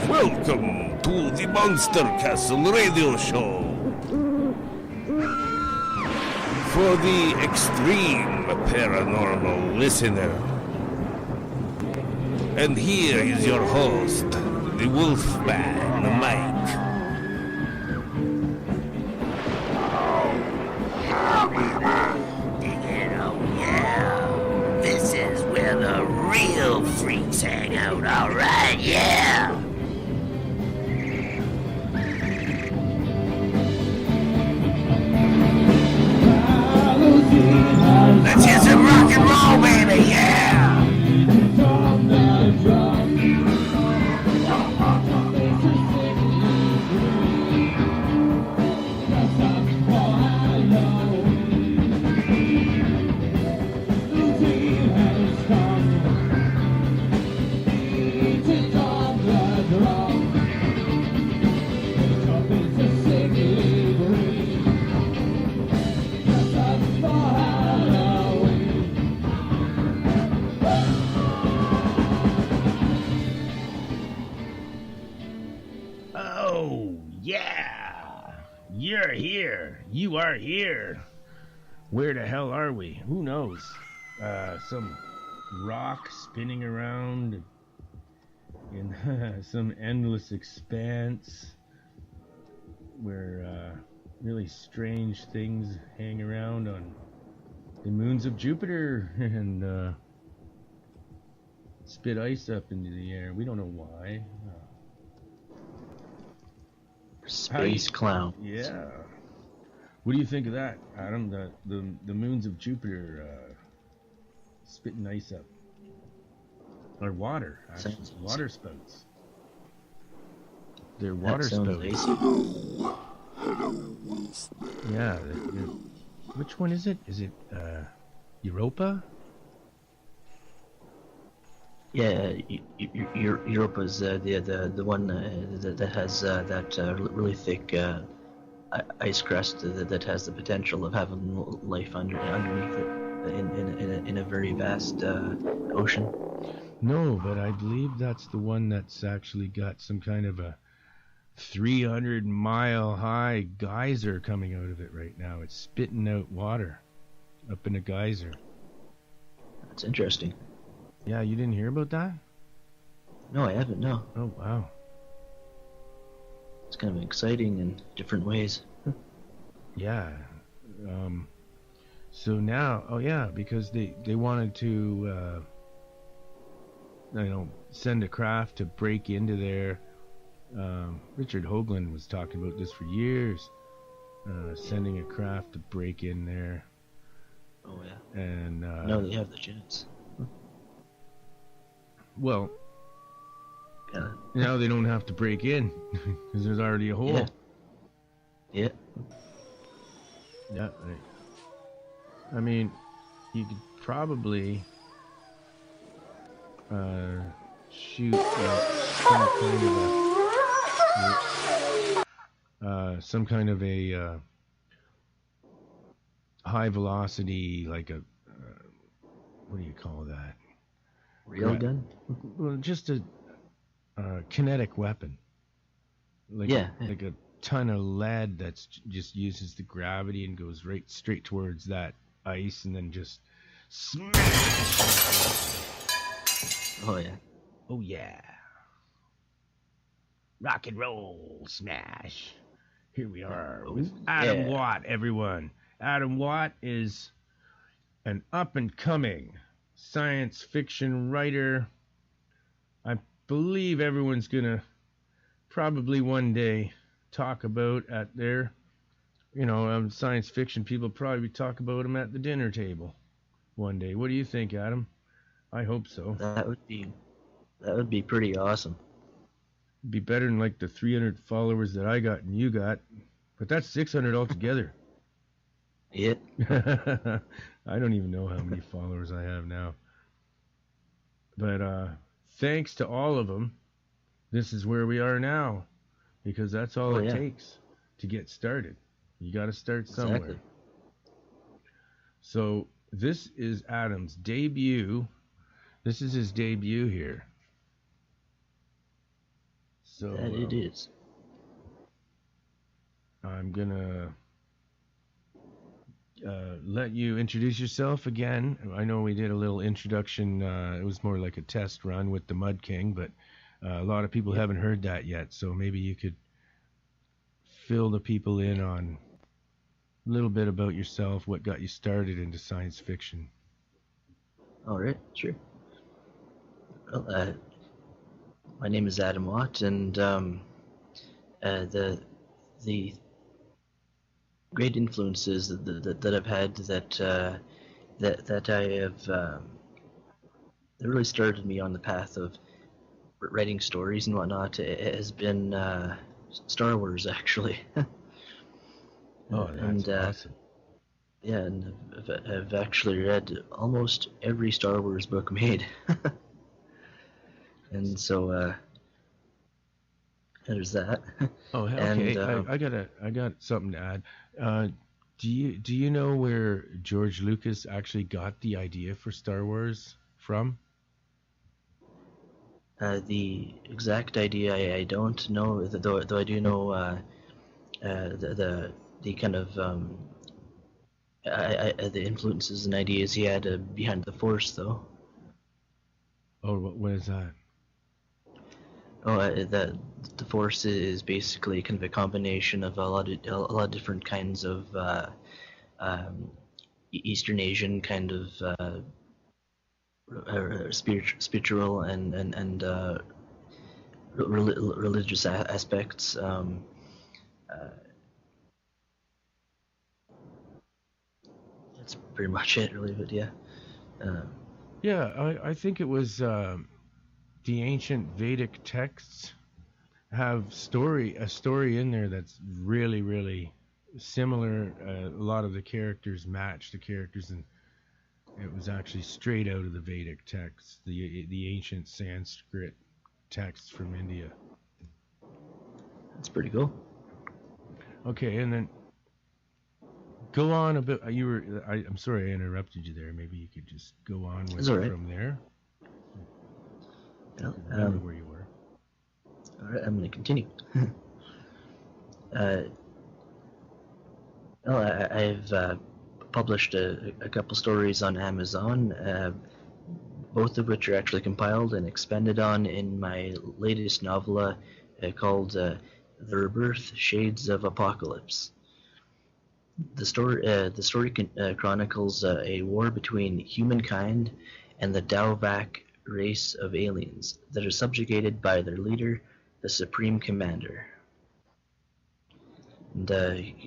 Welcome to the Monster Castle radio show. For the extreme paranormal listener. And here is your host, the Wolfman, Mike. This is where the real freaks hang out, alright? Yeah! Let's hear some rock and roll, baby, yeah! You're here. You are here. Where the hell are we? Who knows? Some rock spinning around in some endless expanse where really strange things hang around on the moons of Jupiter and spit ice up into the air. We don't know why. Space clown. Yeah. What do you think of that, Adam? The moons of Jupiter spitting ice up, or water? Actually, water spouts. They're water spouts. Hello, Wolfman. Yeah. Which one is it? Is it Europa? Yeah, Europa's the one that has that really thick ice crust that has the potential of having life underneath it in a very vast ocean. No, but I believe that's the one that's actually got some kind of a 300-mile high geyser coming out of it right now. It's spitting out water up in a geyser. That's interesting. Yeah, you didn't hear about that? No, I haven't, no. Oh, wow. It's kind of exciting in different ways. Yeah. So now, because they wanted to, send a craft to break into there. Richard Hoagland was talking about this for years, sending a craft to break in there. Oh, yeah. And no, they have the chance. Well, now they don't have to break in because there's already a hole. Yeah. Yeah. I mean, you could probably shoot some kind of a high velocity, like a what do you call that? Railgun? Well, just a kinetic weapon. Like a ton of lead that's just uses the gravity and goes right straight towards that ice and then just smash. Oh yeah. Oh yeah. Rock and roll smash. Here we are with Adam Watt, everyone. Adam Watt is an up-and-coming science fiction writer. I believe everyone's gonna probably one day talk about at their, science fiction people probably talk about him at the dinner table one day. What do you think, Adam? I hope so. That would be pretty awesome. It'd be better than like the 300 followers that I got and you got, but that's 600 altogether. Yeah. I don't even know how many followers I have now. But thanks to all of them, this is where we are now. because that's all Oh, it yeah. takes to get started. You got to start somewhere. Exactly. So this is Adam's debut. This is his debut here. So That it is. I'm gonna let you introduce yourself again. I know we did a little introduction. It was more like a test run with the Mud King, but a lot of people haven't heard that yet. So maybe you could fill the people in on a little bit about yourself, what got you started into science fiction. All right, sure. Well, my name is Adam Watt, and the great influences that I've had that I have that really started me on the path of writing stories and whatnot. It has been Star Wars, actually. Oh, that's and awesome. yeah, and I've actually read almost every Star Wars book made. And so there's that. Oh, And, okay. I got something to add. Do you know where George Lucas actually got the idea for Star Wars from? The exact idea I don't know, though I do know the kind of the influences and ideas he had behind the Force, though. Oh, what is that? Oh, the Force is basically kind of a combination of a lot of different kinds of Eastern Asian kind of spiritual and religious aspects. That's pretty much it, really. But yeah. Yeah, I think it was the ancient Vedic texts have a story in there that's really, really similar. A lot of the characters match the characters, and it was actually straight out of the Vedic texts, the ancient Sanskrit texts from India. That's pretty cool. Okay, and then go on a bit. I'm sorry I interrupted you there. Maybe you could just go on with It's all right. from there. Well, Remember where you were. all right, I'm going to continue. Well, I've published a couple stories on Amazon, both of which are actually compiled and expanded on in my latest novella called The Rebirth: Shades of Apocalypse. The story chronicles a war between humankind and the Daovak race of aliens that are subjugated by their leader, the Supreme Commander. And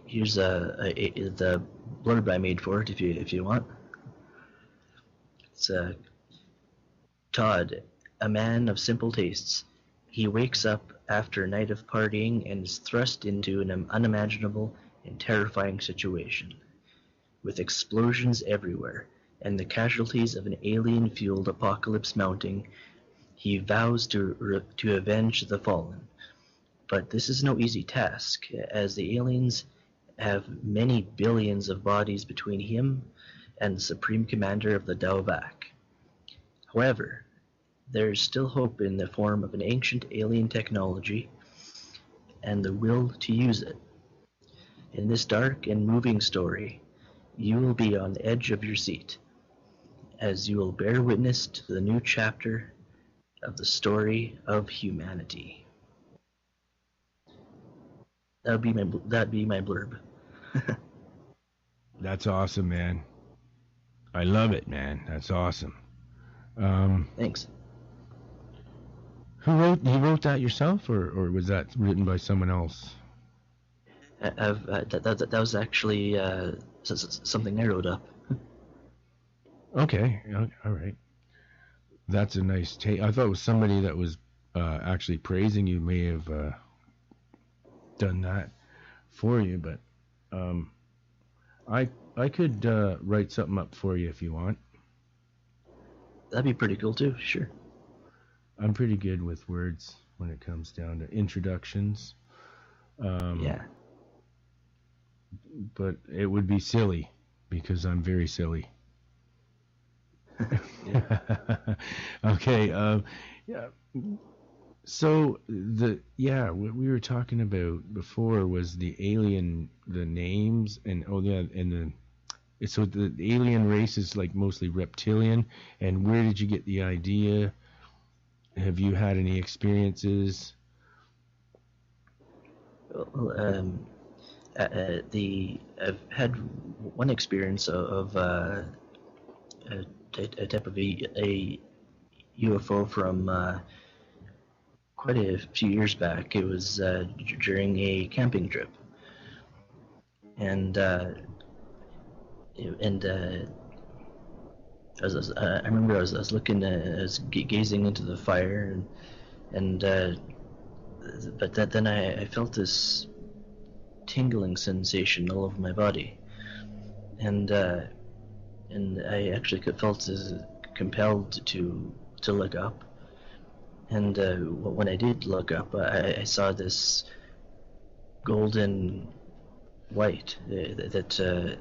here's the blurb I made for it, if you want. It's Todd, a man of simple tastes. He wakes up after a night of partying and is thrust into an unimaginable and terrifying situation, with explosions everywhere and the casualties of an alien-fueled apocalypse mounting. He vows to avenge the fallen. But this is no easy task, as the aliens have many billions of bodies between him and the Supreme Commander of the Daovak. However, there is still hope in the form of an ancient alien technology and the will to use it. In this dark and moving story, you will be on the edge of your seat, as you will bear witness to the new chapter of the story of humanity. That'd be my blurb. That's awesome, man. I love it, man. That's awesome. Thanks. You wrote that yourself, or was that written by someone else? That was actually something I wrote up. Okay, all right. That's a nice take. I thought it was somebody that was actually praising you may have done that for you, but I could write something up for you if you want. That'd be pretty cool too, sure. I'm pretty good with words when it comes down to introductions. Yeah. But it would be silly because I'm very silly. Okay. Yeah. So what we were talking about before was the alien, the names, and so the alien race is like mostly reptilian. And where did you get the idea? Have you had any experiences? Well, I've had one experience of a type of a UFO from quite a few years back. It was during a camping trip, and I remember I was looking, I was gazing into the fire, and but then I felt this tingling sensation all over my body, and I actually felt compelled to look up, and when I did look up, I saw this golden light that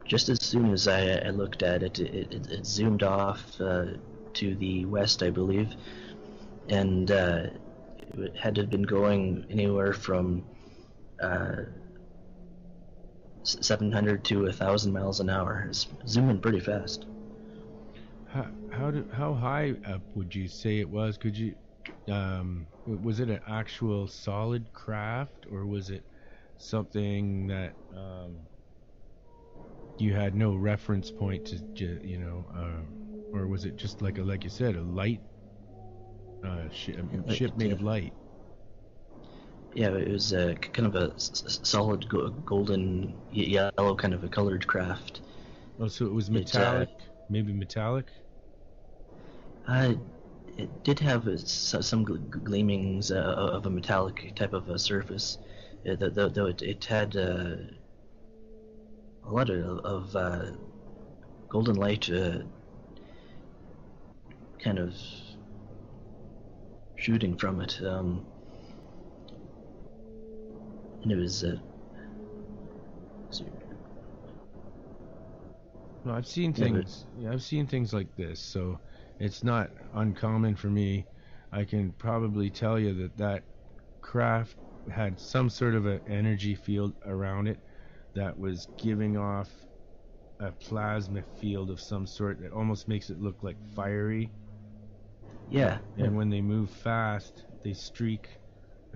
just as soon as I looked at it, it zoomed off to the west, I believe, and it had to have been going anywhere from 700 to 1,000 miles an hour. It's zooming pretty fast. How high up would you say it was? Could you was it an actual solid craft, or was it something that you had no reference point to, or was it just like you said, a light ship made of light? Yeah, it was kind of a solid golden yellow kind of a colored craft. Oh, so it was metallic, maybe metallic? It did have some gleamings of a metallic type of a surface, though it had a lot of golden light kind of shooting from it. And it was No, I've seen things. Yeah, I've seen things like this, so it's not uncommon for me. I can probably tell you that craft had some sort of an energy field around it that was giving off a plasma field of some sort that almost makes it look like fiery. Yeah. And when they move fast, they streak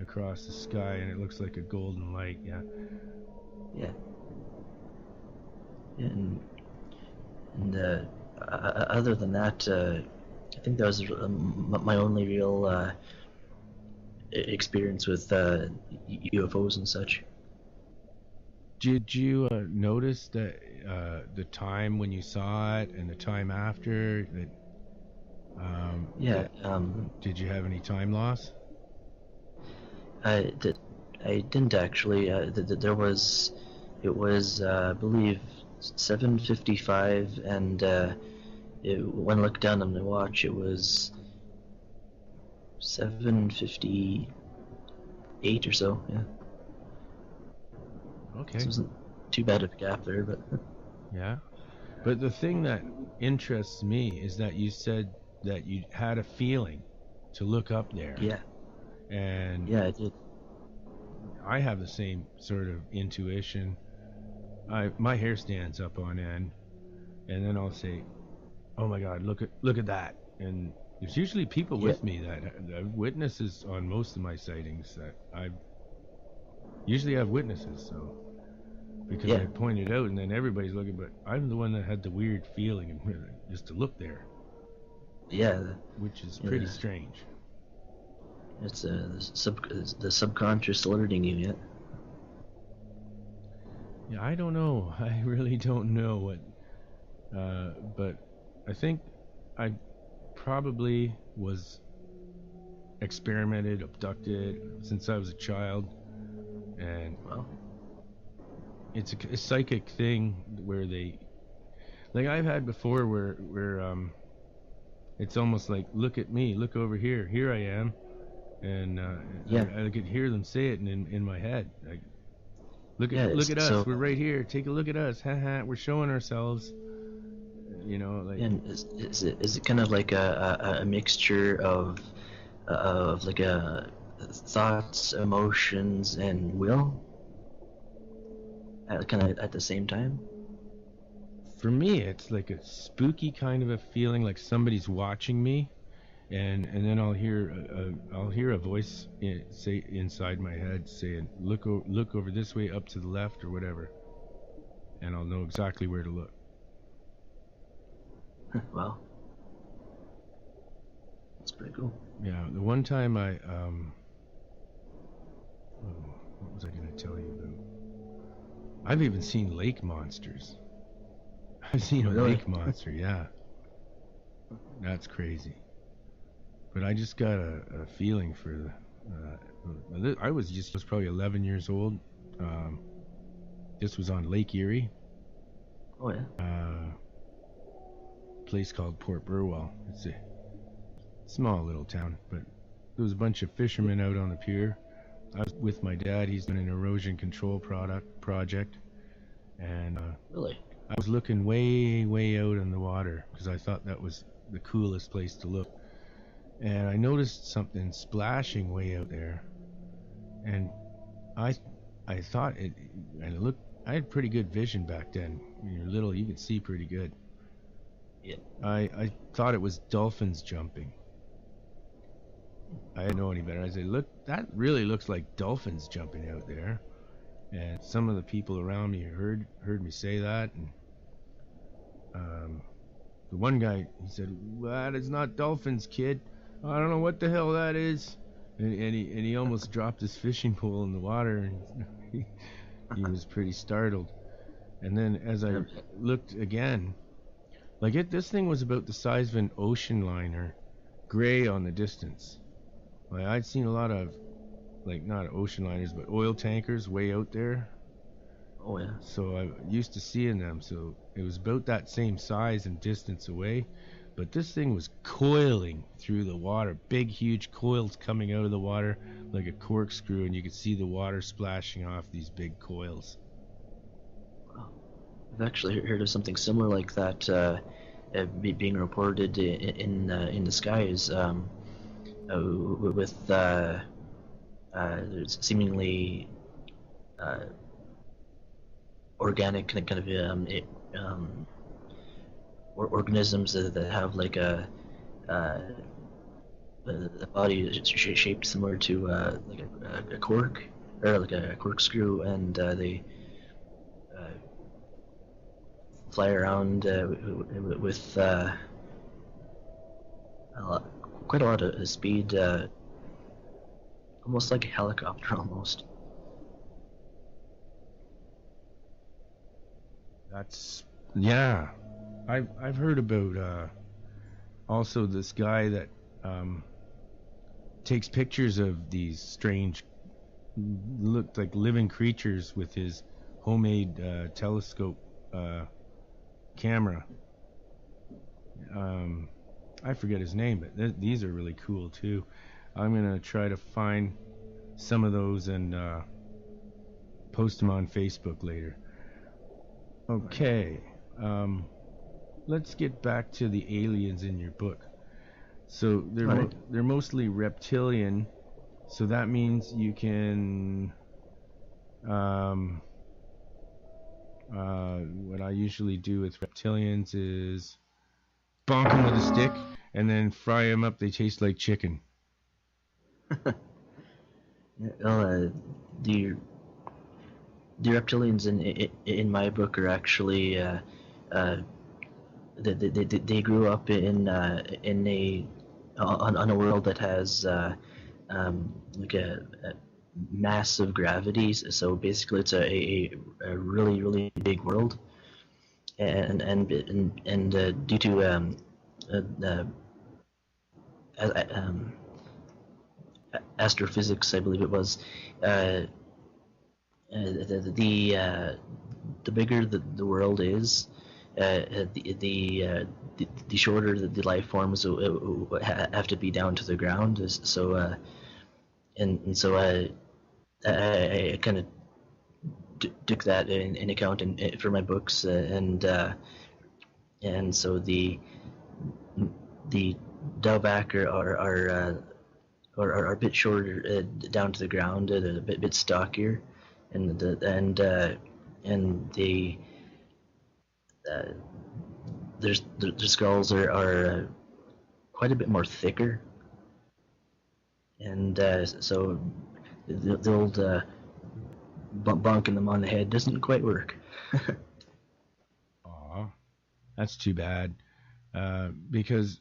across the sky, and it looks like a golden light. Yeah. Yeah. And other than that, I think that was my only real experience with UFOs and such. Did you notice that the time when you saw it and the time after that? Yeah. Did you have any time loss? I didn't actually. There was, it was I believe 7:55, and when I looked down on my watch, it was 7:58 or so. Yeah. Okay. So it wasn't too bad of a gap there, but. Yeah. But the thing that interests me is that you said that you had a feeling to look up there. Yeah. And yeah, I did. I have the same sort of intuition. My hair stands up on end, and then I'll say, "Oh my God, look at that!" And there's usually people with me that have witnesses on most of my sightings. That I usually have witnesses, so because I point it out, and then everybody's looking, but I'm the one that had the weird feeling and just to look there. Yeah. Which is pretty strange. It's the subconscious alerting you, yeah. Yeah, I don't know. I really don't know what. But I think I probably was experimented, abducted since I was a child, and it's a psychic thing where they, like I've had before, where it's almost like, look at me, look over here, here I am. and Yeah. I could hear them say it in my head. Like, look Yeah, at us, so- we're right here. Take a look at us, haha. We're showing ourselves. You know, like. And is it kind of like a mixture of like thoughts, emotions, and will, kind of at the same time? For me, it's like a spooky kind of a feeling, like somebody's watching me, and then I'll hear a voice say inside my head saying, look over this way, up to the left, or whatever, and I'll know exactly where to look. Wow, that's pretty cool. Yeah, the one time what was I gonna tell you about? I've even seen lake monsters. I've seen a Really? lake monster, yeah. That's crazy. But I just got a feeling for I was probably 11 years old. This was on Lake Erie. Oh yeah. Place called Port Burwell. It's a small little town, but there was a bunch of fishermen out on the pier. I was with my dad. He's doing an erosion control project, and Really? I was looking way out in the water because I thought that was the coolest place to look. And I noticed something splashing way out there, and I thought it. And it looked. I had pretty good vision back then. When you're little, you could see pretty good. Yeah. I thought it was dolphins jumping. I didn't know any better. I said, "Look, that really looks like dolphins jumping out there." And some of the people around me heard me say that, and the one guy, he said, "That is not dolphins, kid. I don't know what the hell that is." And he almost dropped his fishing pole in the water, and he was pretty startled. And then as I looked again, this thing was about the size of an ocean liner, gray on the distance. Like, I'd seen a lot of, like, not ocean liners, but oil tankers way out there. Oh yeah. So I used to seeing them, so it was about that same size and distance away. But this thing was coiling through the water, big huge coils coming out of the water like a corkscrew, and you could see the water splashing off these big coils. I've actually heard of something similar like that being reported in the skies, with seemingly organic kind of organisms that have like the body is shaped similar to like a cork, or like a corkscrew, and they fly around with quite a lot of speed, almost like a helicopter almost. That's, yeah. I've heard about also this guy that takes pictures of these strange, looked like living creatures with his homemade telescope camera. I forget his name, but these are really cool too. I'm gonna try to find some of those and post them on Facebook later. Okay, let's get back to the aliens in your book. So they're mostly reptilian, so that means you can what I usually do with reptilians is bonk them with a stick and then fry them up. They taste like chicken. The reptilians in my book are actually they grew up in a world that has like a massive gravities. So basically, it's a really big world, and due to astrophysics, I believe it was, the bigger the world is, the shorter the life forms have to be down to the ground. So and so I kind of took that in account for my books, and so the dowback are a bit shorter down to the ground, they're a bit stockier, and the skulls are quite a bit more thicker, and so the old bonking them on the head doesn't quite work. Aw, that's too bad. Because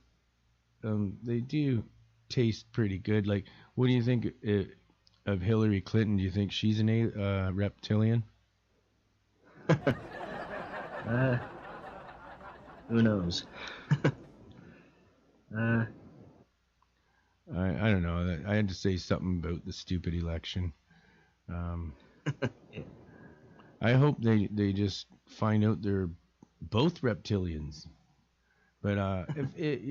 they do taste pretty good. Like, what do you think of Hillary Clinton? Do you think she's an reptilian? Who knows? I don't know. I had to say something about the stupid election. Yeah. I hope they just find out they're both reptilians. But if it,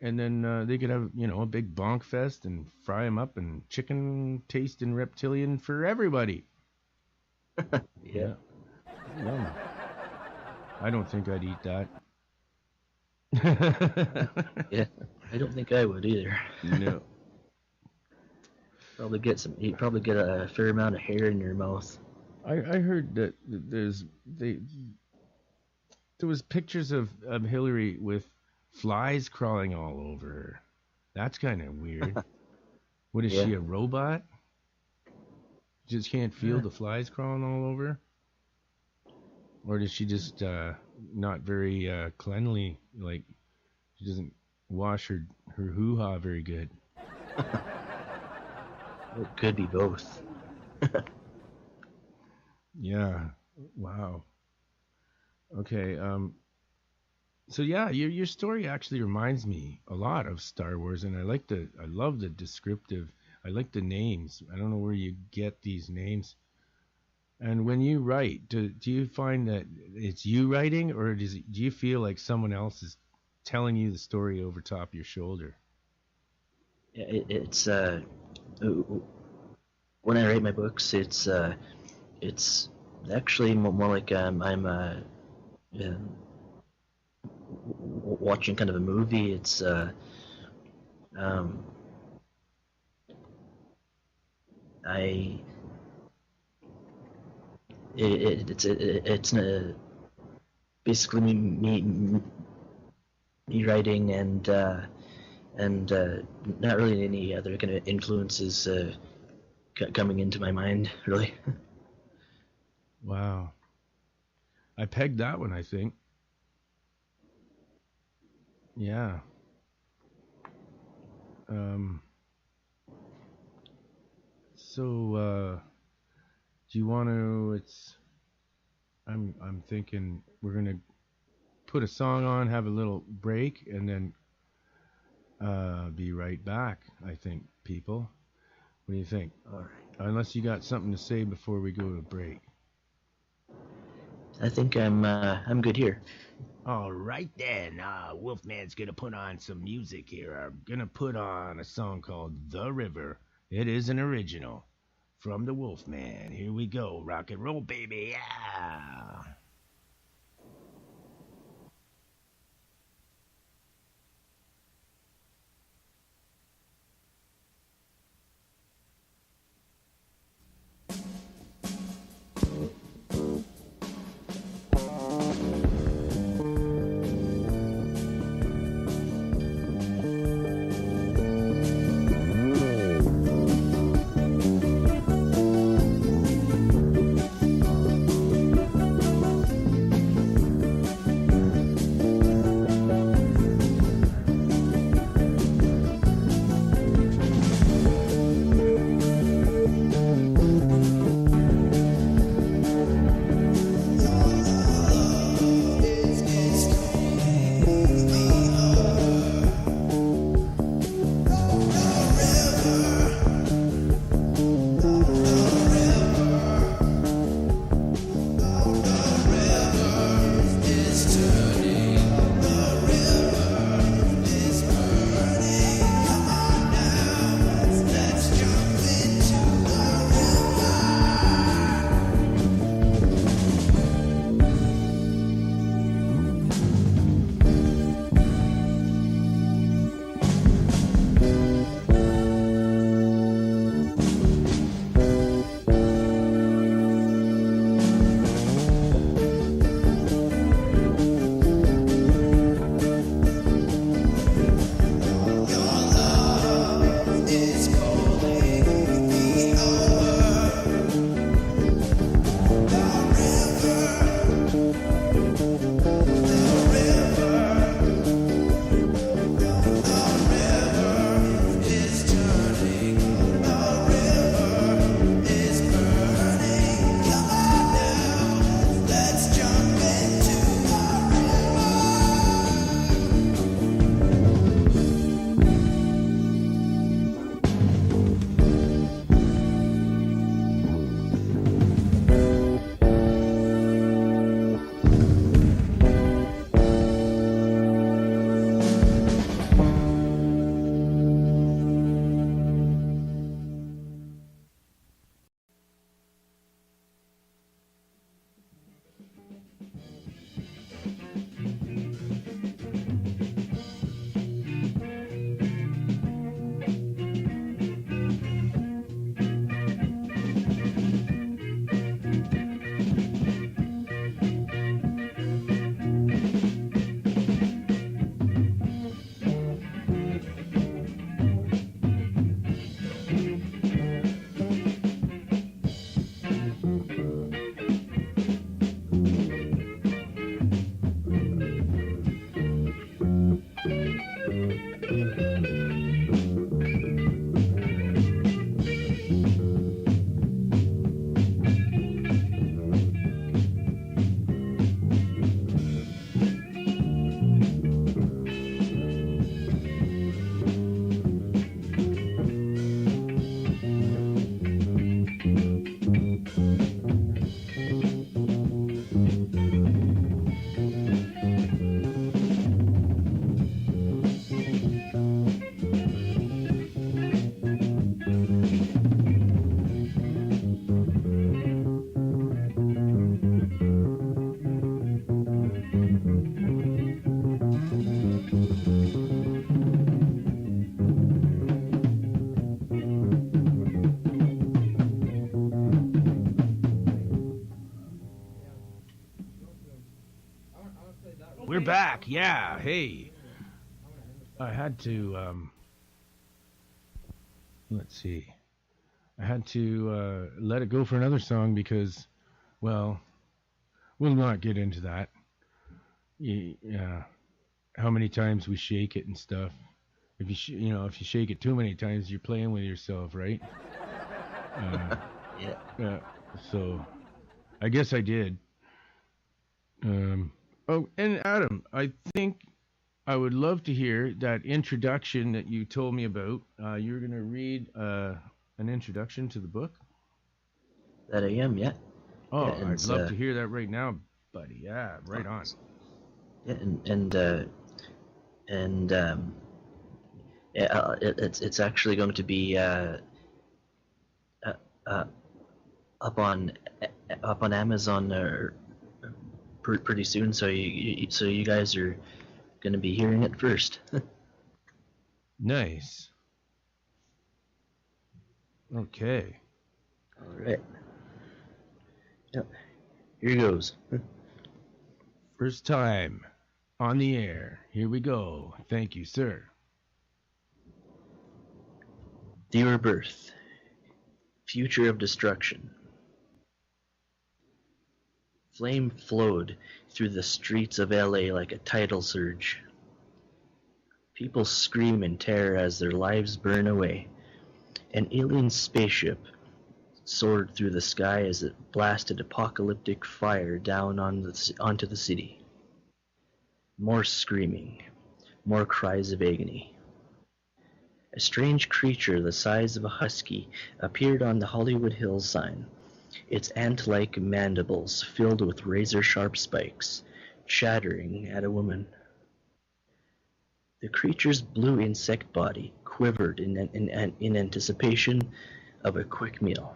and then they could have, a big bonk fest and fry them up and chicken tasting reptilian for everybody. Yeah. Yum. I don't think I'd eat that. Yeah. I don't think I would either. No. You'd probably get a fair amount of hair in your mouth. I heard that there was pictures of Hillary with flies crawling all over her. That's kind of weird. What is she, a robot? Just can't feel the flies crawling all over her? Or does she just not very cleanly, like she doesn't wash her hoo-ha very good? It could be both. Yeah. Wow. Okay. So yeah, your story actually reminds me a lot of Star Wars, and I love the descriptive. I like the names. I don't know where you get these names. And when you write, do you find that it's you writing, or do you feel like someone else is telling you the story over top your shoulder? Yeah, it's when I write my books, it's actually more like I'm watching kind of a movie. It's it's basically me writing and not really any other kind of influences coming into my mind, really. Wow. I pegged that one, I think. Yeah. So, do you want to? I'm thinking we're gonna put a song on, have a little break, and then be right back. I think, people. What do you think? All right. Unless you got something to say before we go to break. I think I'm good here. All right then, Wolfman's gonna put on some music here. I'm gonna put on a song called The River. It is an original from the Wolfman. Here we go. Rock and roll, baby. Yeah. back. Yeah, hey. I had to, let's see. I had to let it go for another song because, well, we'll not get into that. Yeah, how many times we shake it and stuff. If if you shake it too many times, you're playing with yourself, right? Yeah. So, I guess I did. Oh, and Adam, I think I would love to hear that introduction that you told me about. You're gonna read an introduction to the book. That I am, yeah. Oh, Yeah, I'd love to hear that right now, buddy. Yeah, right on. Yeah, it's actually going to be up on Amazon pretty soon. So you guys are going to be hearing it first. Nice. Okay. All right. Yep. Here goes. First time on the air. Here we go. Thank you, sir. Dear Birth, future of destruction. Flame flowed through the streets of LA like a tidal surge. People scream in terror as their lives burn away. An alien spaceship soared through the sky as it blasted apocalyptic fire down onto the city. More screaming, more cries of agony. A strange creature the size of a husky appeared on the Hollywood Hills sign, its ant-like mandibles filled with razor-sharp spikes, chattering at a woman. The creature's blue insect body quivered in anticipation of a quick meal.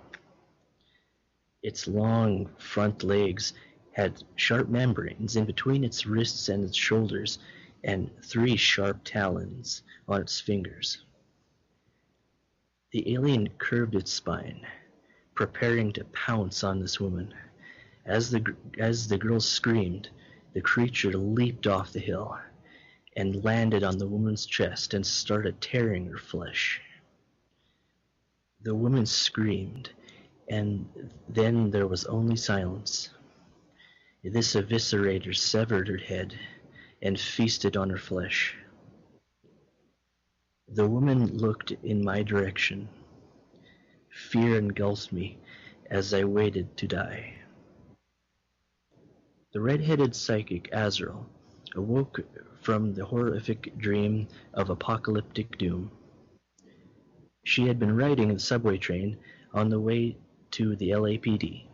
Its long front legs had sharp membranes in between its wrists and its shoulders, and 3 sharp talons on its fingers. The alien curved its spine, preparing to pounce on this woman. As the girl screamed, the creature leaped off the hill and landed on the woman's chest and started tearing her flesh. The woman screamed, and then there was only silence. This eviscerator severed her head and feasted on her flesh. The woman looked in my direction. Fear engulfed me as I waited to die. The red-headed psychic Azrael awoke from the horrific dream of apocalyptic doom. She had been riding the subway train on the way to the LAPD.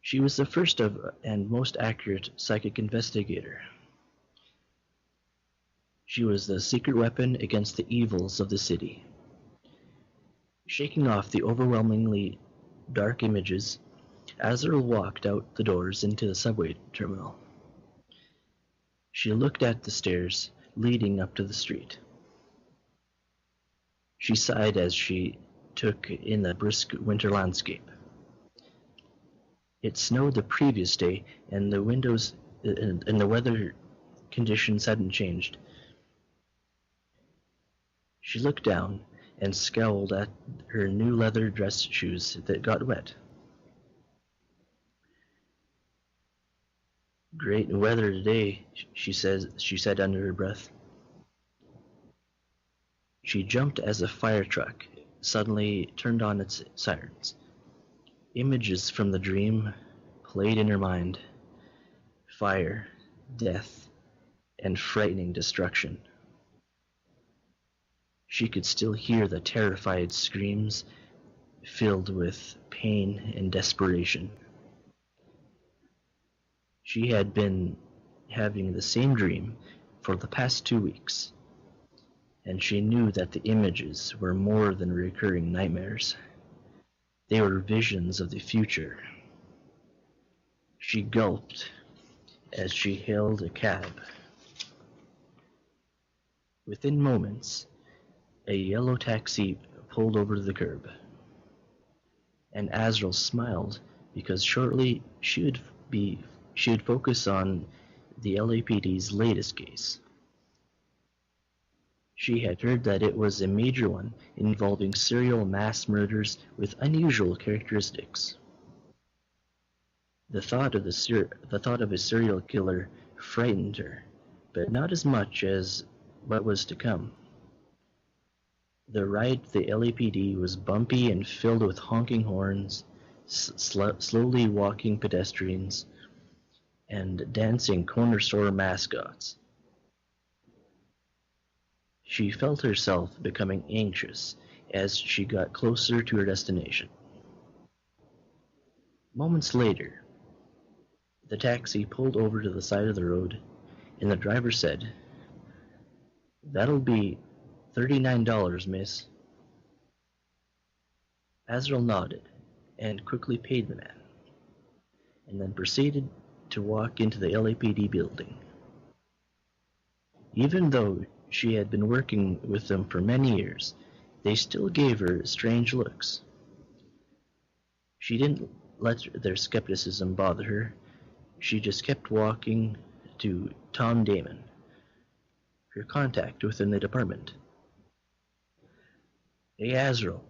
She was the first and most accurate psychic investigator. She was the secret weapon against the evils of the city. Shaking off the overwhelmingly dark images, Azrael walked out the doors into the subway terminal. She looked at the stairs leading up to the street. She sighed as she took in the brisk winter landscape. It snowed the previous day, and the weather conditions hadn't changed. She looked down and scowled at her new leather dress shoes that got wet. Great weather today, she said under her breath. She jumped as a fire truck suddenly turned on its sirens. Images from the dream played in her mind. Fire, death, and frightening destruction. She could still hear the terrified screams filled with pain and desperation. She had been having the same dream for the past 2 weeks, and she knew that the images were more than recurring nightmares. They were visions of the future. She gulped as she hailed a cab. Within moments, a yellow taxi pulled over to the curb, and Azrael smiled because shortly she would focus on the LAPD's latest case. She had heard that it was a major one involving serial mass murders with unusual characteristics. The thought of a serial killer frightened her, but not as much as what was to come. The ride to the LAPD was bumpy and filled with honking horns, slowly walking pedestrians, and dancing corner store mascots. She felt herself becoming anxious as she got closer to her destination. Moments later, the taxi pulled over to the side of the road, and the driver said, "That'll be $39, miss." Azrael nodded and quickly paid the man, and then proceeded to walk into the LAPD building. Even though she had been working with them for many years, they still gave her strange looks. She didn't let their skepticism bother her. She just kept walking to Tom Damon, her contact within the department. "Hey, Azrael.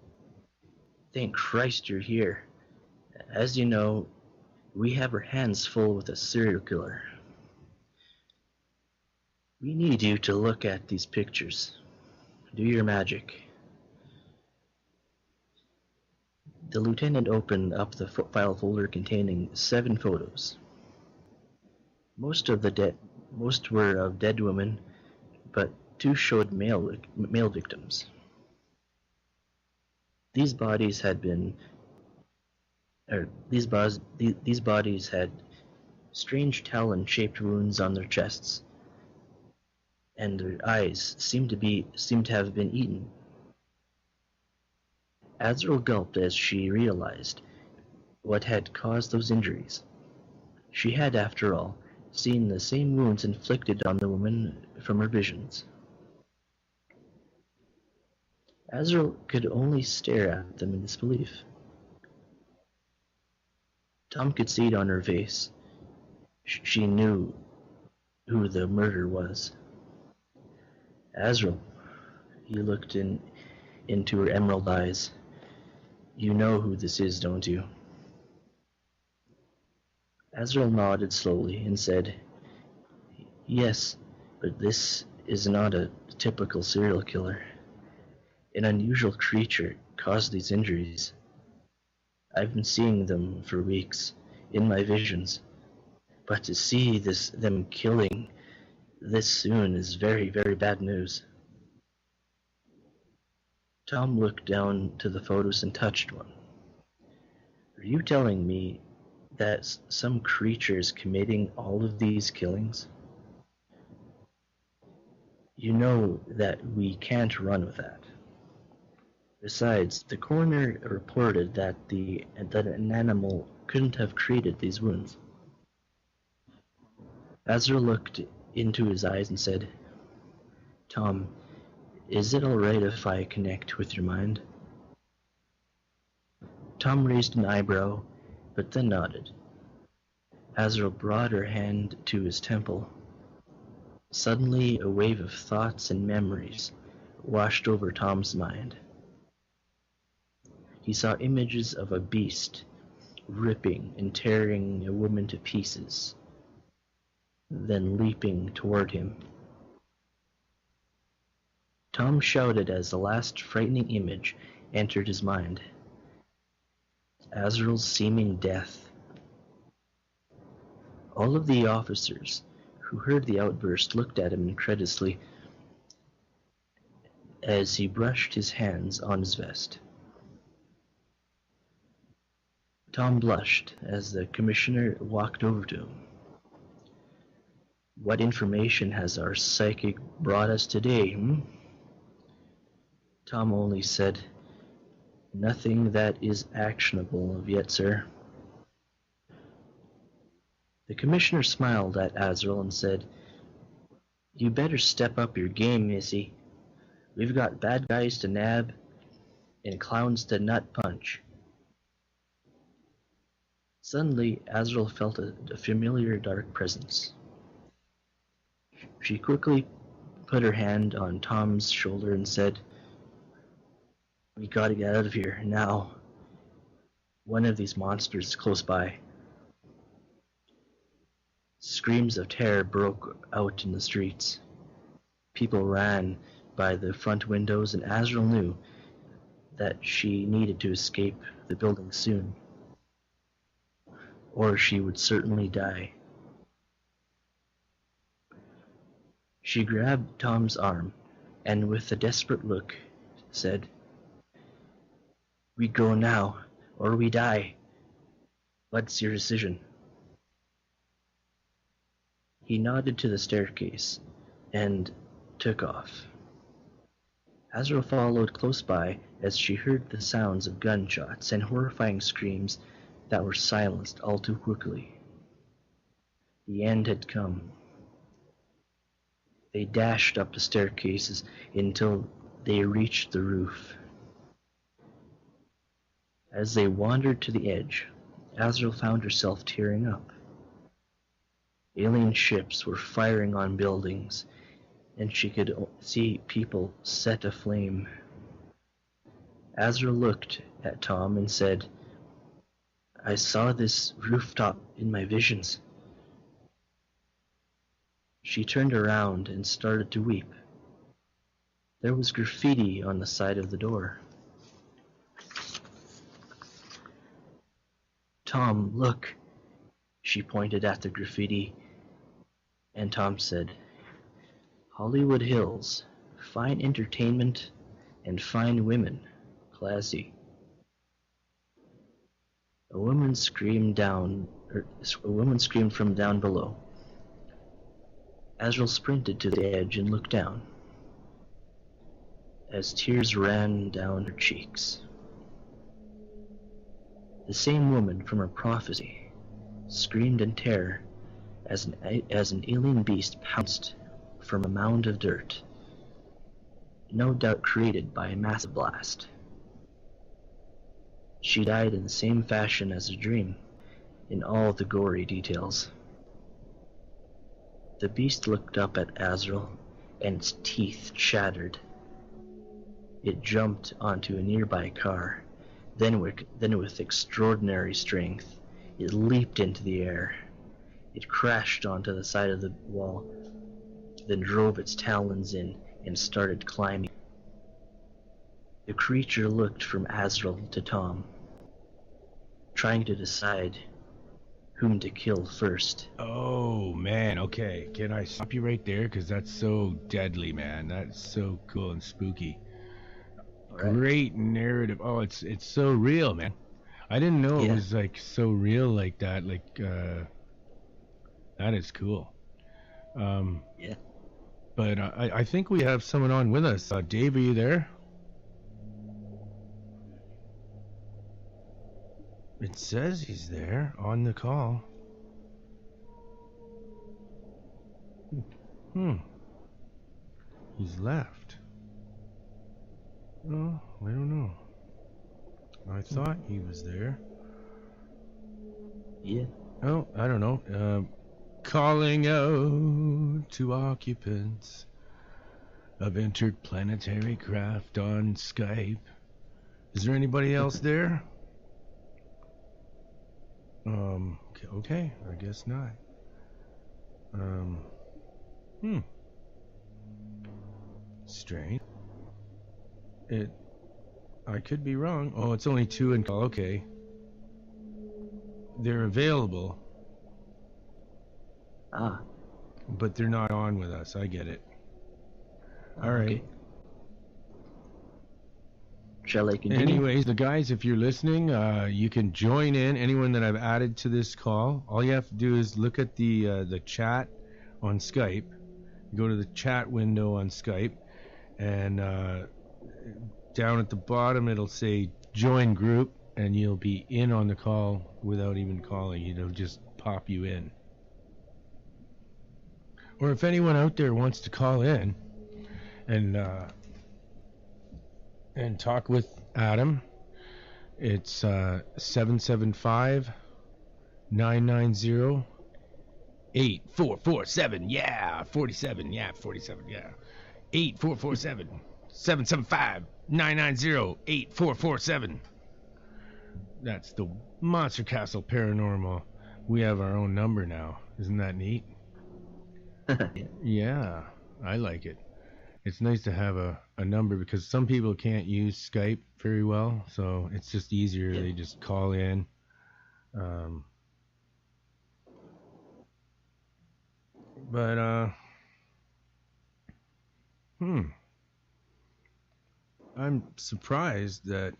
Thank Christ you're here. As you know, we have our hands full with a serial killer. We need you to look at these pictures. Do your magic." The lieutenant opened up the file folder containing 7 photos. Most were of dead women, but 2 showed male victims. These bodies had strange talon-shaped wounds on their chests, and their eyes seemed to have been eaten. Azrael gulped as she realized what had caused those injuries. She had, after all, seen the same wounds inflicted on the woman from her visions. Azrael could only stare at them in disbelief. Tom could see it on her face. She knew who the murderer was. "Azrael," he looked into her emerald eyes. "You know who this is, don't you?" Azrael nodded slowly and said, "Yes, but this is not a typical serial killer. An unusual creature caused these injuries. I've been seeing them for weeks, in my visions, but to see them killing this soon is very, very bad news." Tom looked down to the photos and touched one. "Are you telling me that some creature is committing all of these killings? You know that we can't run with that. Besides, the coroner reported that an animal couldn't have created these wounds." Azrael looked into his eyes and said, "Tom, is it alright if I connect with your mind?" Tom raised an eyebrow, but then nodded. Azrael brought her hand to his temple. Suddenly, a wave of thoughts and memories washed over Tom's mind. He saw images of a beast ripping and tearing a woman to pieces, then leaping toward him. Tom shouted as the last frightening image entered his mind. Azrael's seeming death. All of the officers who heard the outburst looked at him incredulously as he brushed his hands on his vest. Tom blushed as the commissioner walked over to him. "What information has our psychic brought us today, Tom only said, "Nothing that is actionable of yet, sir." The commissioner smiled at Azrael and said, "You better step up your game, missy. We've got bad guys to nab and clowns to nut punch." Suddenly, Azrael felt a familiar dark presence. She quickly put her hand on Tom's shoulder and said, "We gotta get out of here, now. One of these monsters is close by." Screams of terror broke out in the streets. People ran by the front windows, and Azrael knew that she needed to escape the building soon, or she would certainly die. She grabbed Tom's arm, and with a desperate look, said, "We go now, or we die. What's your decision?" He nodded to the staircase, and took off. Azrael followed close by as she heard the sounds of gunshots and horrifying screams that were silenced all too quickly. The end had come. They dashed up the staircases until they reached the roof. As they wandered to the edge, Azrael found herself tearing up. Alien ships were firing on buildings, and she could see people set aflame. Azrael looked at Tom and said, "I saw this rooftop in my visions." She turned around and started to weep. There was graffiti on the side of the door. "Tom, look." She pointed at the graffiti, and Tom said, "Hollywood Hills, fine entertainment and fine women, classy." A woman screamed from down below. Azrael sprinted to the edge and looked down, as tears ran down her cheeks. The same woman from her prophecy screamed in terror as an alien beast pounced from a mound of dirt, no doubt created by a massive blast. She died in the same fashion as a dream, in all the gory details. The beast looked up at Azrael, and its teeth chattered. It jumped onto a nearby car. Then with extraordinary strength, it leaped into the air. It crashed onto the side of the wall, then drove its talons in and started climbing. The creature looked from Azrael to Tom, trying to decide whom to kill first. Oh, man, okay. Can I stop you right there? Because that's so deadly, man. That's so cool and spooky. Right. Great narrative. Oh, it's so real, man. I didn't know it was, like, so real like that. Like, that is cool. Yeah. But I think we have someone on with us. Dave, are you there? It says he's there on the call. He's left. Oh, I don't know. I thought he was there. Yeah. Oh, I don't know. Calling out to occupants of interplanetary craft on Skype. Is there anybody else there? Okay, I guess not. Strange. I could be wrong. Oh, it's only 2 in call. Okay. They're available. But they're not on with us. I get it. All right. Okay. Shall I continue? Anyways, the guys, if you're listening, you can join in. Anyone that I've added to this call, all you have to do is look at the chat on Skype. Go to the chat window on Skype, and down at the bottom it'll say join group, and you'll be in on the call without even calling. It'll just pop you in. Or if anyone out there wants to call in and talk with Adam, it's 775-990-8888. 8447. Yeah, 47. Yeah, 47. Yeah. 8447 775 990 8447. That's the Monster Castle Paranormal. We have our own number now. Isn't that neat? Yeah, I like it. It's nice to have a number because some people can't use Skype very well, so it's just easier. Yeah. They just call in. I'm surprised that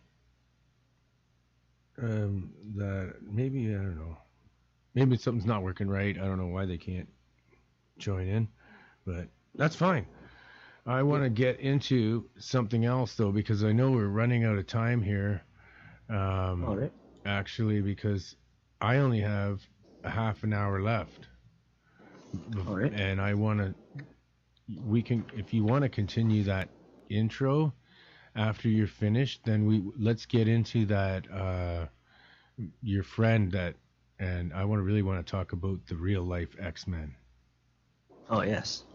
maybe, I don't know, maybe something's not working right. I don't know why they can't join in, but that's fine. I want to get into something else though, because I know we're running out of time here. All right. Actually, because I only have a half an hour left. All right. And we can, if you want to continue that intro after you're finished, then let's get into that, your friend and I really want to talk about the real life X-Men. Oh, yes.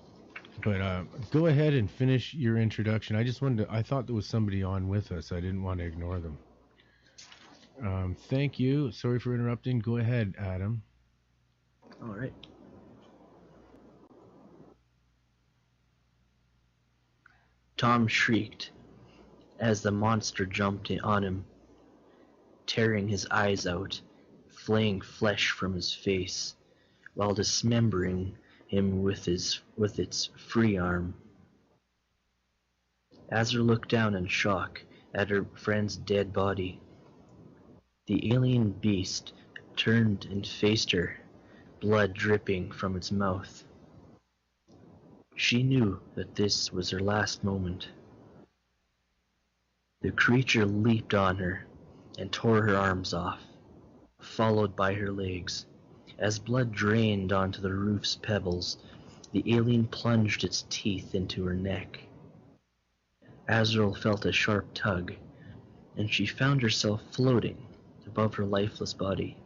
But go ahead and finish your introduction. I thought there was somebody on with us. I didn't want to ignore them. Thank you. Sorry for interrupting. Go ahead, Adam. All right. Tom shrieked as the monster jumped on him, tearing his eyes out, flaying flesh from his face, while dismembering him with its free arm. Azra looked down in shock at her friend's dead body. The alien beast turned and faced her, blood dripping from its mouth. She knew that this was her last moment. The creature leaped on her and tore her arms off, followed by her legs. As blood drained onto the roof's pebbles, the alien plunged its teeth into her neck. Azrael felt a sharp tug, and she found herself floating above her lifeless body.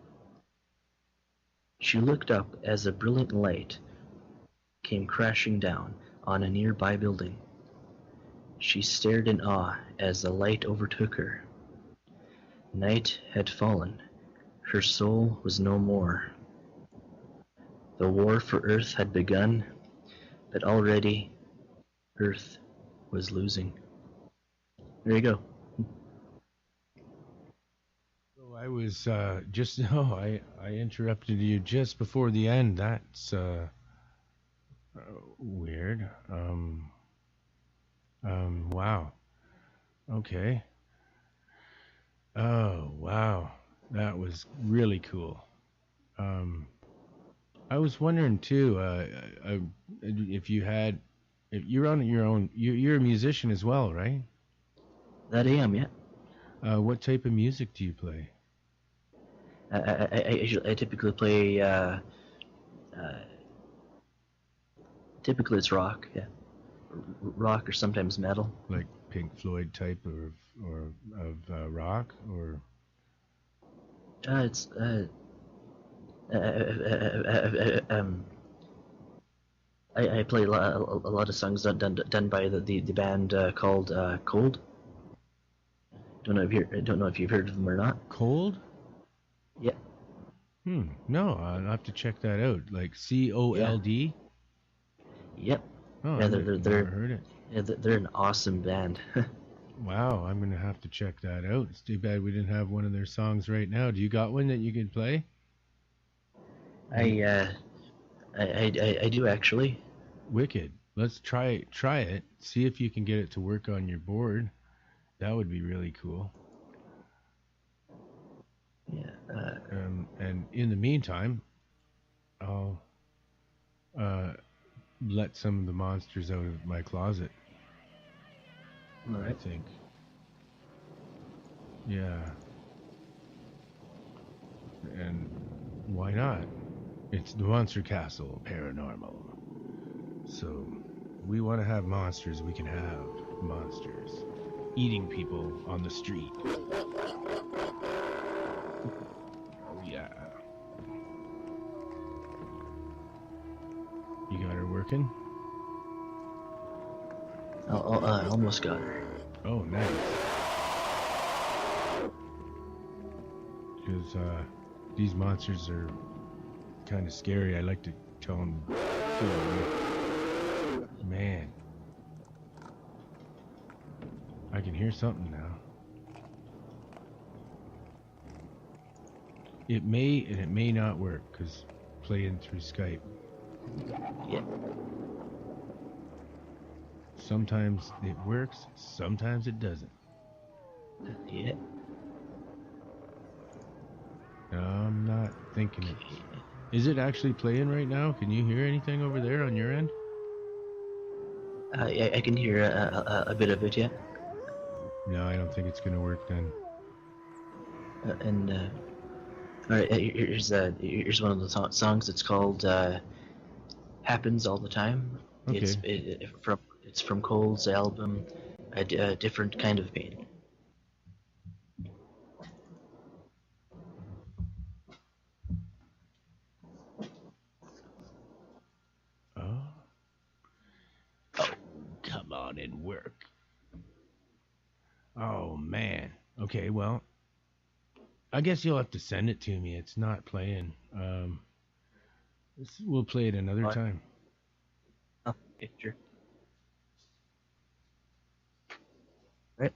She looked up as a brilliant light came crashing down on a nearby building. She stared in awe as the light overtook her. Night had fallen. Her soul was no more. The war for Earth had begun, but already Earth was losing. There you go. So I was I interrupted you just before the end. That's weird. Wow. Okay. Oh, wow. That was really cool. I was wondering too, if you're on your own, you're a musician as well, right? That I am, yeah. What type of music do you play? I typically play, typically it's rock, yeah. Rock or sometimes metal. Like Pink Floyd type of rock, or? It's I play a lot of songs done by the band called Cold. Don't know if you've heard of them or not. Cold? Yeah. No, I'll have to check that out. Like COLD? Yep. Oh, yeah, I've never heard it. Yeah, they're an awesome band. Wow, I'm gonna have to check that out. It's too bad we didn't have one of their songs right now. Do you got one that you can play? I do actually. Wicked. Let's try it. See if you can get it to work on your board. That would be really cool. Yeah. And in the meantime, I'll let some of the monsters out of my closet. All right. I think. Yeah. And why not? It's the Monster Castle Paranormal. So, we want to have monsters, we can have monsters. Eating people on the street. Oh, yeah. working? I almost got her. Oh, nice. Because these monsters are kind of scary. I like to tell them, man, I can hear something now. It may and it may not work because playing through Skype. Yeah. Sometimes it works, sometimes it doesn't. Yeah. No, I'm not thinking it. Is it actually playing right now? Can you hear anything over there on your end? I can hear a bit of it, yeah. No, I don't think it's gonna work then. All right, here's one of the songs. It's called "Happens All the Time." Okay. It's from Cole's album, A Different Kind of Pain. Oh, come on and work. Oh man. Okay, well, I guess you'll have to send it to me. It's not playing. We'll play it another What? time. Oh, okay, sure. Right.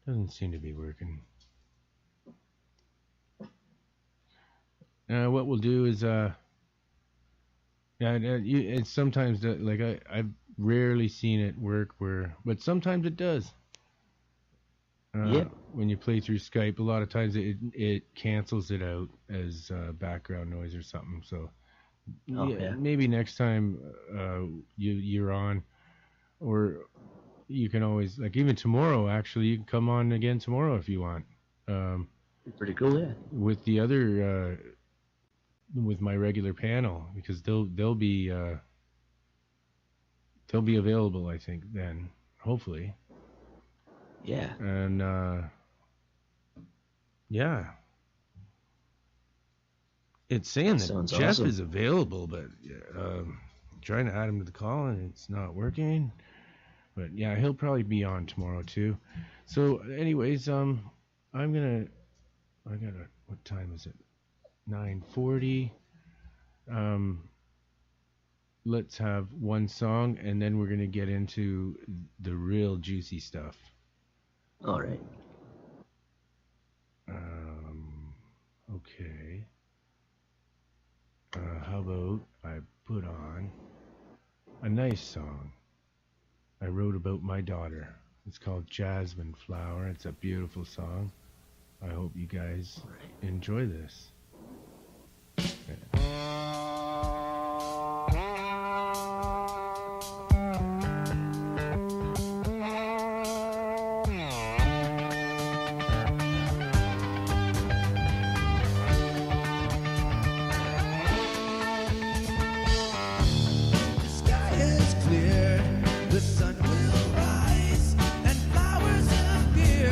Doesn't seem to be working. What we'll do is it's sometimes like I've rarely seen it work but sometimes it does. Yep. When you play through Skype, a lot of times it cancels it out as background noise or something. So Yeah. maybe next time you're on, or you can always, like, even tomorrow. Actually, you can come on again tomorrow if you want. Pretty cool, yeah. With the other with my regular panel, because they'll be available, I think, then, hopefully. Yeah. And yeah, it's saying that Sounds Jeff awesome. is available, but trying to add him to the call and it's not working. But yeah, he'll probably be on tomorrow too. So anyways, what time is it? 9:40. Let's have one song and then we're gonna get into the real juicy stuff. All right. Okay. How about I put on a nice song I wrote about my daughter. It's called Jasmine Flower. It's a beautiful song. I hope you guys enjoy this. The sky is clear, the sun will rise, and flowers appear.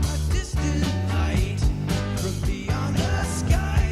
A distant light from beyond the sky.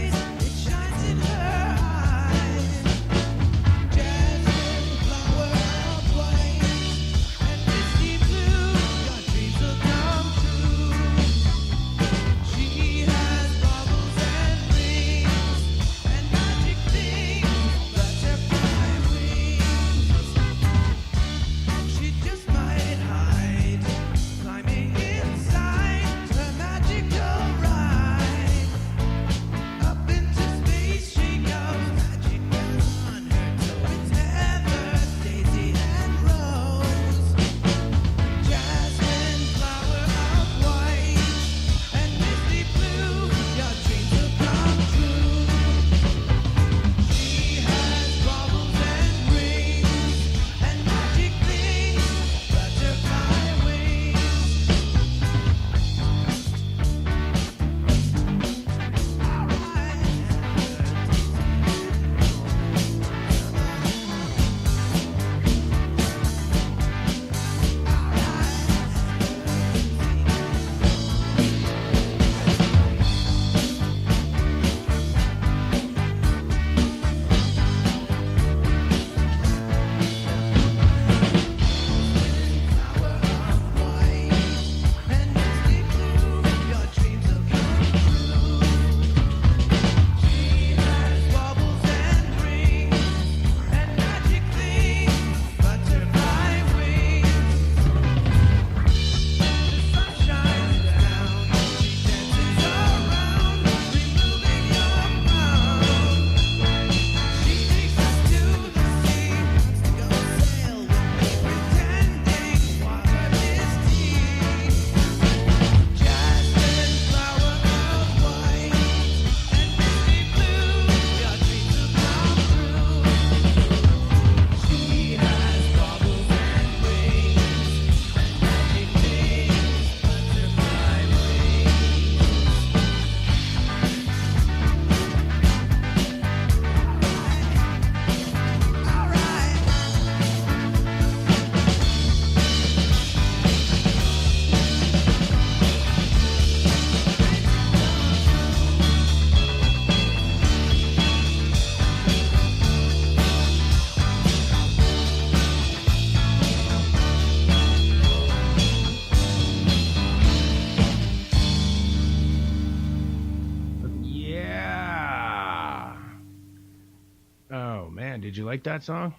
Did you like that song?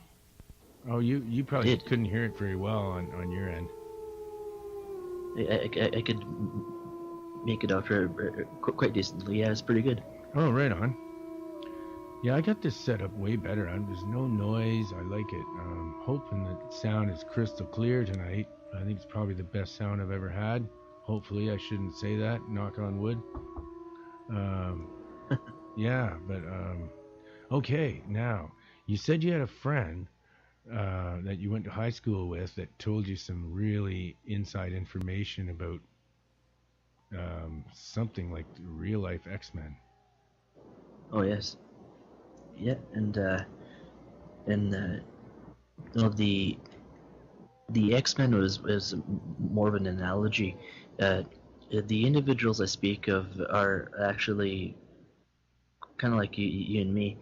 Oh, you probably couldn't hear it very well on your end. I could make it out quite decently. Yeah, it's pretty good. Oh, right on. Yeah, I got this set up way better. There's no noise. I like it. Hoping the sound is crystal clear tonight. I think it's probably the best sound I've ever had. Hopefully, I shouldn't say that. Knock on wood. Yeah, but okay. Now, you said you had a friend that you went to high school with that told you some really inside information about something like real life X-Men. Oh yes, yeah, and no, the X-Men was more of an analogy. The individuals I speak of are actually kind of like you and me.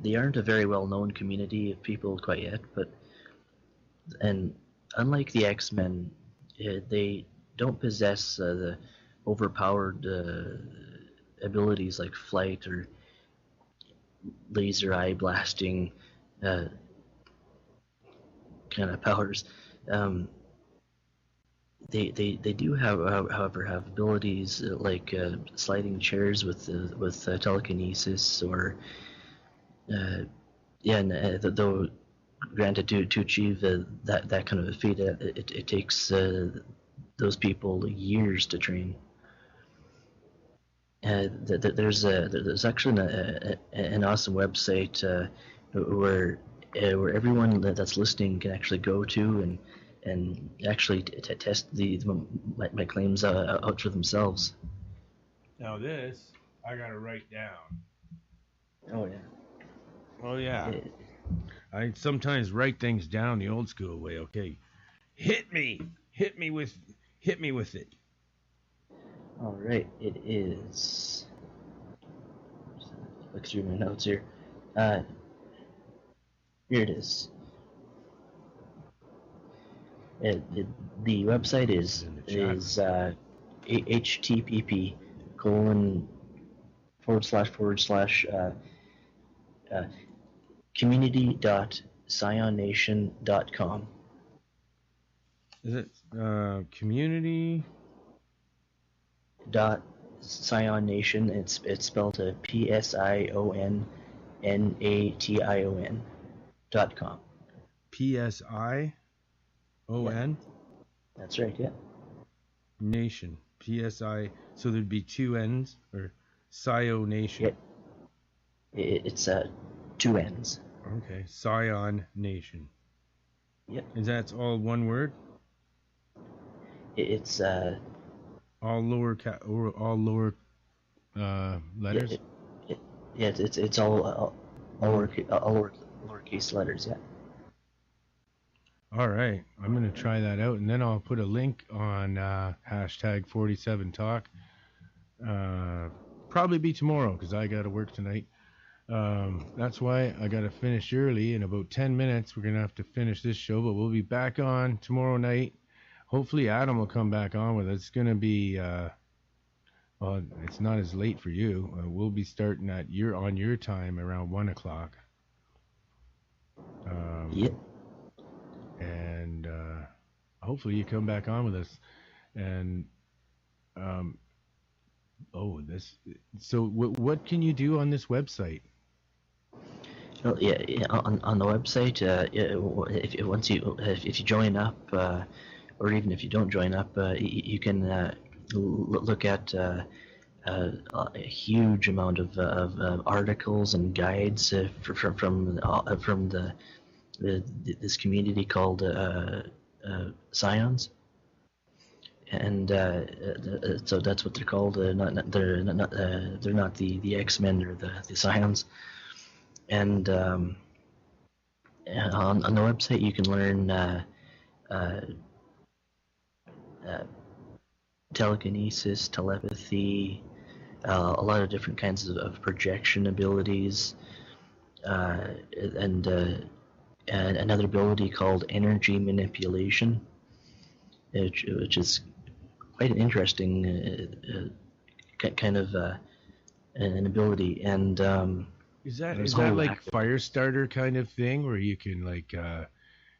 They aren't a very well-known community of people quite yet, and unlike the X-Men, they don't possess the overpowered abilities like flight or laser eye blasting kind of powers. They do however have abilities like sliding chairs with telekinesis or though granted to achieve that kind of a feat it takes those people years to train. There's actually an awesome website where everyone that's listening can actually go to and actually test my claims out for themselves. Now this, I gotta write down. Oh yeah. Oh yeah. I sometimes write things down the old school way. Okay, hit me with it. All right, it is. Look through my notes here. Here it is. The website is http:// community.sionnation.com. Is it community? .sionnation. It's spelled PSIONNATION.com. PSION? That's right, yeah. Nation. PSI. So there'd be two N's or Scio Nation. Yeah. It's two N's. Okay. Scion Nation. Yep. Is that all one word? It's all lower letters. It's all lowercase letters. Yeah. All right, I'm gonna try that out, and then I'll put a link on hashtag 47talk. Probably be tomorrow because I gotta work tonight. That's why I gotta finish early. In about 10 minutes, we're gonna have to finish this show, but we'll be back on tomorrow night. Hopefully Adam will come back on with us. It's going to be, well, it's not as late for you. We'll be starting on your time around 1 o'clock. Yep. And hopefully you come back on with us. And, so what can you do on this website? Well, yeah, on the website, if you join up, or even if you don't join up, you can look at a huge amount of articles and guides from this community called Scions, and so that's what they're called. They're not the X-Men or the Scions, and on the website you can learn. Telekinesis, telepathy, a lot of different kinds of projection abilities, and another ability called energy manipulation, which is quite an interesting kind of an ability. And Is that It's is that whole like active. fire starter kind of thing where you can like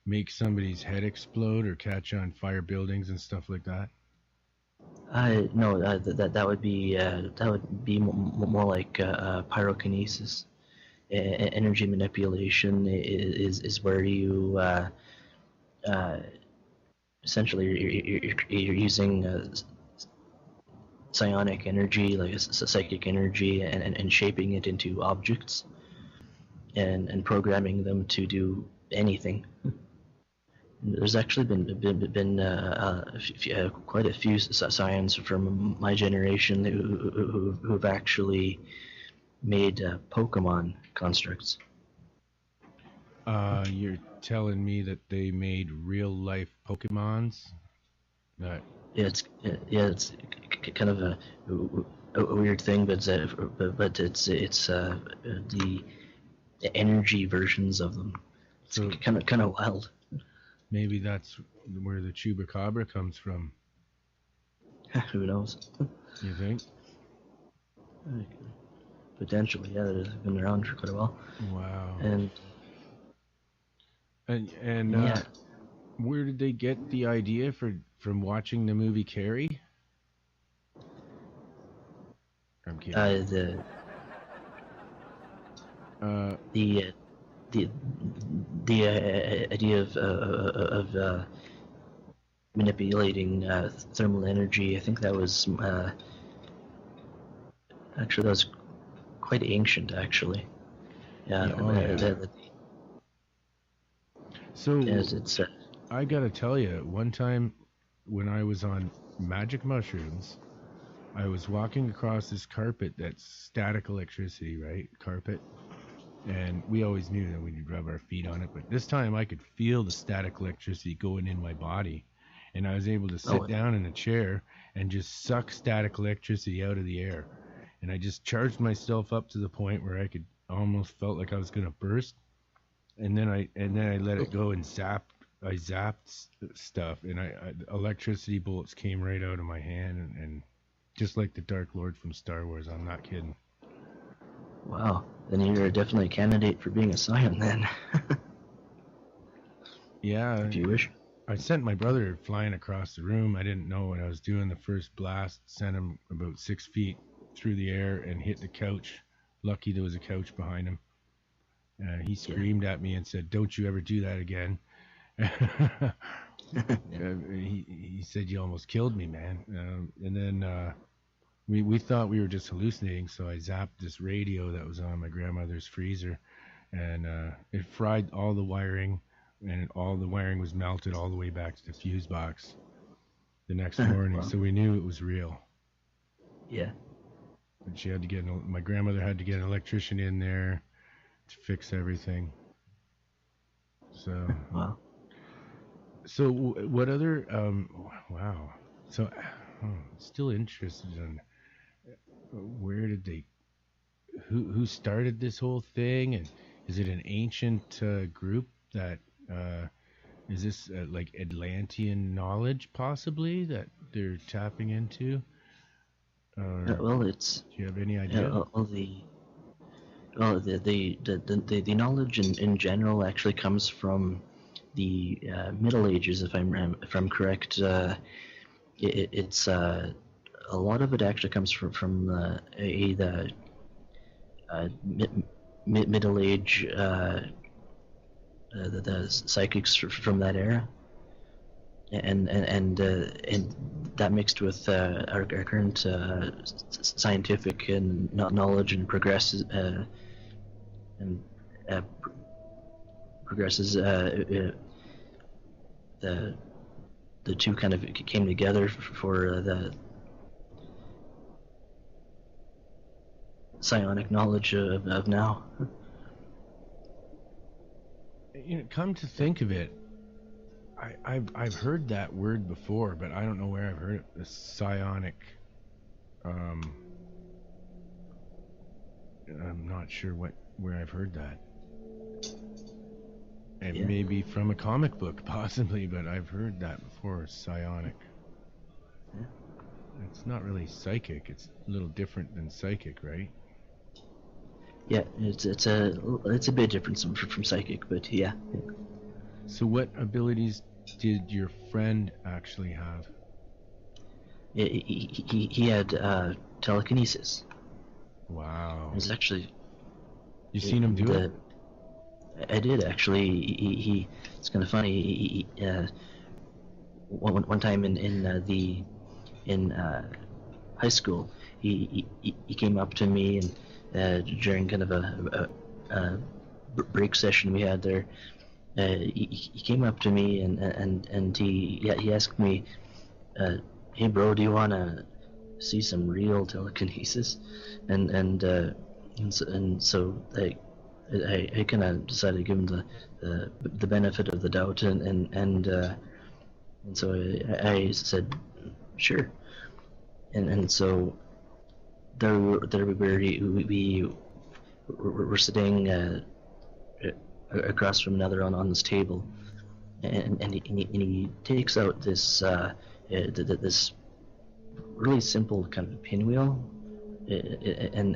make somebody's head explode or catch on fire buildings and stuff like that? No, that would be more like pyrokinesis. Energy manipulation is where you essentially you're using psionic energy, like psychic energy, and shaping it into objects, and programming them to do anything. There's actually been quite a few scions from my generation who've actually made Pokemon constructs. You're telling me that they made real life Pokemons? That It's kind of a weird thing, but it's the energy versions of them. It's So- kind of wild. maybe that's where the Chupacabra comes from. Who knows? You think? Potentially, yeah. They've been around for quite a while. Wow. And And yeah, where did they get the idea from watching the movie Carrie? I'm kidding. the Uh, the idea of manipulating thermal energy. I think that was actually that was quite ancient. Actually, yeah. Yeah, oh, yeah. so It's I gotta tell you, one time when I was on magic mushrooms, I was walking across this carpet that's static electricity, right? Carpet. And we always knew that we'd rub our feet on it, but this time I could feel the static electricity going in my body. And I was able to sit down in a chair and just suck static electricity out of the air. And I just charged myself up to the point where I could almost felt like I was gonna burst. And then I let it go and I zapped stuff, and electricity bolts came right out of my hand, and just like the Dark Lord from Star Wars. I'm not kidding. wow. Then you're definitely a candidate for being a scion then, Yeah, if you wish. I sent my brother flying across the room. I didn't know what I was doing. The first blast sent him about 6 feet through the air and hit the couch. Lucky there was a couch behind him. He screamed at me and said, "Don't you ever do that again." He said, "You almost killed me, man." And then we thought we were just hallucinating, so I zapped this radio that was on my grandmother's freezer, and it fried all the wiring, and all the wiring was melted all the way back to the fuse box the next morning. Wow. So we knew it was real. Yeah. And my grandmother had to get an electrician in there to fix everything. So Wow. So what other wow. So still interested in where did they who started this whole thing, and is it an ancient group that is this like Atlantean knowledge possibly that they're tapping into? Well, it's Do you have any idea? the knowledge in general actually comes from the Middle Ages, if I'm correct. It's a lot of it actually comes from the Middle Age, the psychics from that era, and that mixed with our current scientific and knowledge and progresses the two kind of came together for the psionic knowledge of now. Come to think of it, I've heard that word before, but I don't know where I've heard it. The psionic. I'm not sure where I've heard that. And Yeah. maybe from a comic book, possibly, but I've heard that before. Psionic. Yeah. It's not really psychic. It's a little different than psychic, right? Yeah, it's a bit different from psychic, but yeah. So what abilities did your friend actually have? He had telekinesis. Wow. It was actually You seen him do it? I did actually. It's kind of funny. One time in high school, he came up to me and during kind of a break session we had there, he came up to me and he asked me, "Hey bro, do you wanna see some real telekinesis?" And so I kind of decided to give him the benefit of the doubt, and so I said sure, and so there we were sitting across from another on this table, and he takes out this this really simple kind of pinwheel, and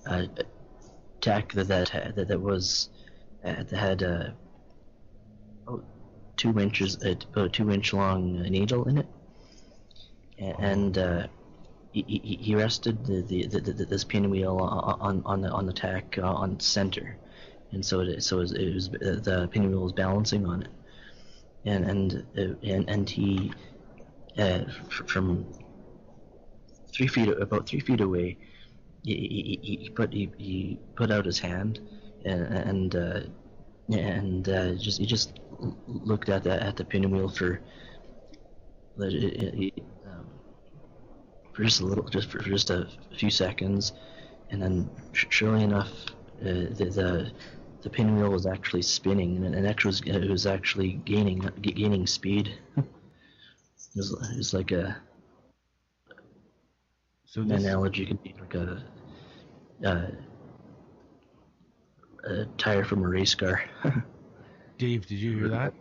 a tack that was that had about 2 inches, about a 2-inch long needle in it, and he rested this pinwheel on the tack on center, and so it was the pinwheel was balancing on it, and he from about 3 feet away, he put out his hand and just looked at the pinwheel for just a few seconds, and then surely enough, the pinwheel was actually spinning, and it was actually gaining speed. It was like an analogy could be like a tire from a race car. Dave, did you hear that?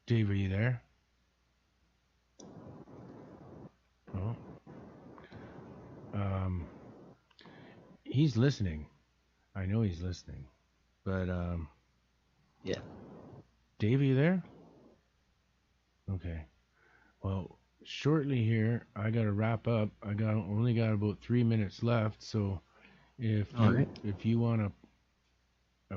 Dave, are you there? Oh. He's listening. I know he's listening. But, Yeah. Dave, are you there? Okay. Well, shortly here, I got to wrap up. Only got about 3 minutes left, so if you want to,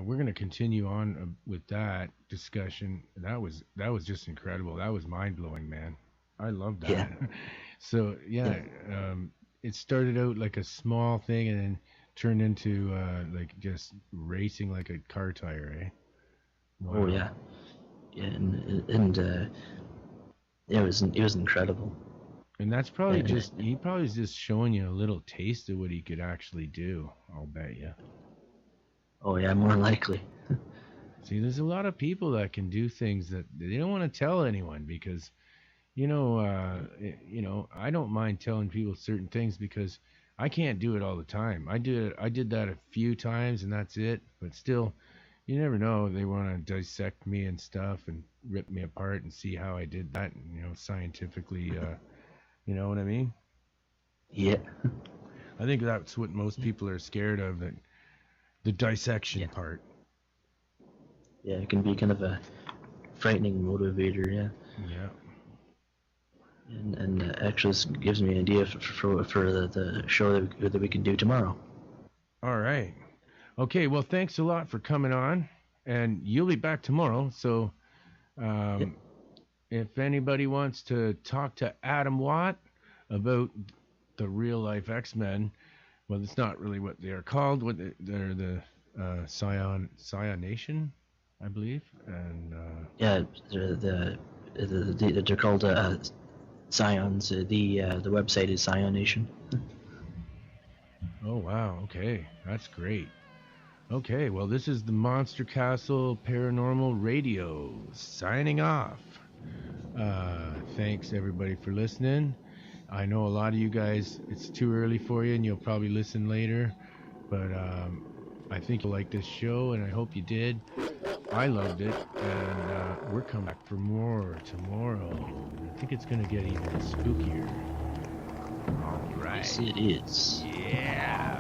we're going to continue on with that discussion. That was just incredible. That was mind-blowing, man. I love that. Yeah. So, it started out like a small thing and then turned into like just racing like a car tire, eh? Wow. Oh yeah. Yeah, and it was incredible. And that's probably he probably is just showing you a little taste of what he could actually do, I'll bet you. Oh yeah, more likely. See, there's a lot of people that can do things that they don't want to tell anyone because, I don't mind telling people certain things because I can't do it all the time. I did that a few times and that's it. But still, you never know. They want to dissect me and stuff and rip me apart and see how I did that, scientifically. You know what I mean? Yeah. I think that's what most people are scared of, that the dissection part. Yeah, it can be kind of a frightening motivator, yeah. Yeah. And actually this gives me an idea for the show that we can do tomorrow. All right. Okay, well, thanks a lot for coming on, and you'll be back tomorrow, so if anybody wants to talk to Adam Watt about the real-life X-Men, well, it's not really what they are called. They're the Scion Nation, I believe, and they're called Scions. The website is Scion Nation. Oh wow, okay, that's great. Okay, well, this is the Monster Castle Paranormal Radio signing off. Thanks everybody for listening. I know a lot of you guys, it's too early for you and you'll probably listen later, but I think you'll like this show and I hope you did. I loved it, and we're coming back for more tomorrow. I think it's going to get even spookier. right. Yes, it is. Yeah.